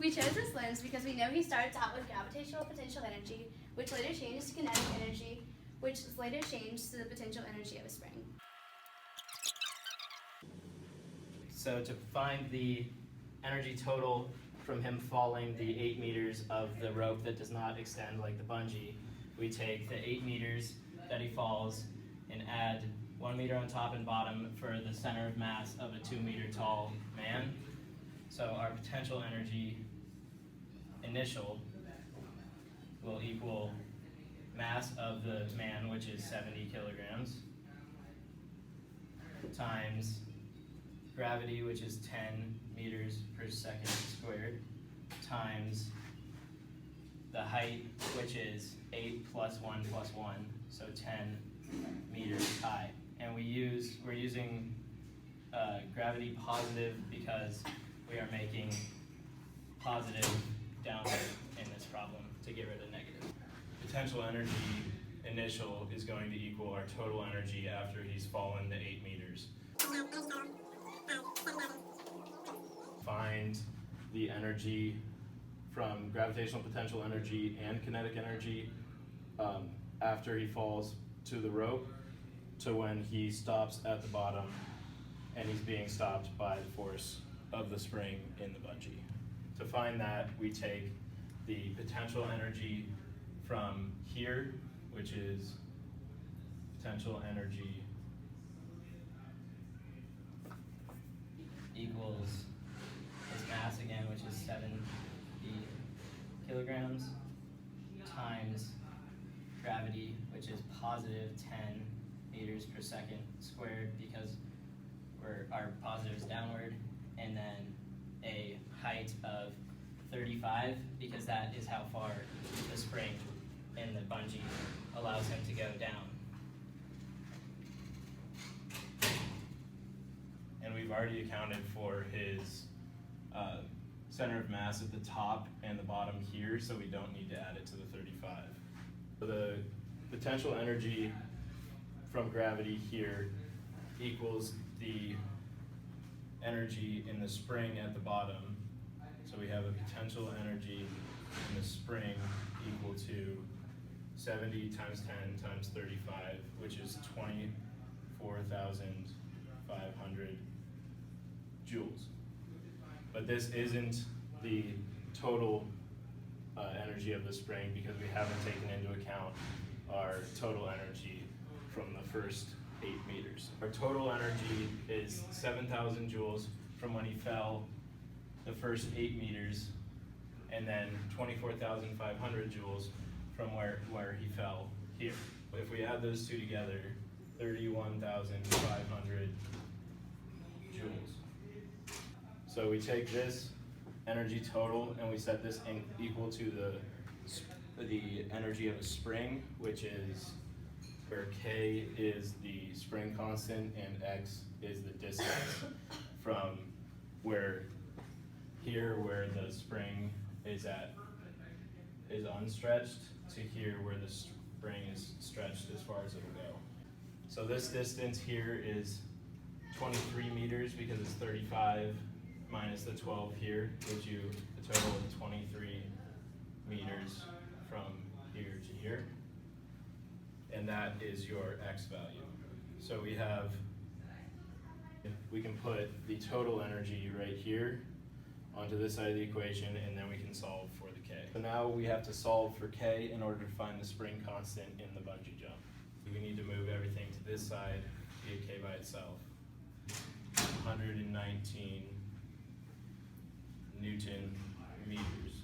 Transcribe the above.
We chose this lens because we know he starts out with gravitational potential energy, which later changes to kinetic energy, which is later changed to the potential energy of a spring. So to find the energy total from him falling the 8 meters of the rope that does not extend like the bungee, we take the 8 meters that he falls and add 1 meter on top and bottom for the center of mass of a 2 meter tall man. So our potential energy initial will equal mass of the man, which is 70 kilograms, times gravity, which is 10 meters per second squared, times the height, which is 8 plus 1 plus 1, so 10 meters high. And we're using gravity positive because we are making positive downward in this problem to get rid of negative. Potential energy initial is going to equal our total energy after he's fallen the 8 meters. Find the energy from gravitational potential energy and kinetic energy after he falls to the rope to when he stops at the bottom and he's being stopped by the force of the spring in the bungee. To find that, we take the potential energy from here, which is potential energy equals his mass again, which is 70 kilograms, times gravity, which is positive 10 meters per second squared because our positive is downward, and then a height of 35 because that is how far the spring in the bungee allows him to go down. And we've already accounted for his center of mass at the top and the bottom here, so we don't need to add it to the 35. So the potential energy from gravity here equals the energy in the spring at the bottom. So we have a potential energy in the spring equal to 70 times 10 times 35, which is 24,500 joules. But this isn't the total energy of the spring because we haven't taken into account our total energy from the first 8 meters. Our total energy is 7,000 joules from when he fell the first 8 meters, and then 24,500 joules from where he fell here. If we add those two together, 31,500 joules. So we take this energy total and we set this equal to the energy of a spring, which is where K is the spring constant and X is the distance from where the spring is unstretched to here where the spring is stretched as far as it'll go. So this distance here is 23 meters because it's 35 minus the 12 here gives you a total of 23 meters from here to here. And that is your X value. So we can put the total energy right here onto this side of the equation, and then we can solve for the K. So now we have to solve for K in order to find the spring constant in the bungee jump. We need to move everything to this side, be a K by itself. 119 Newton meters.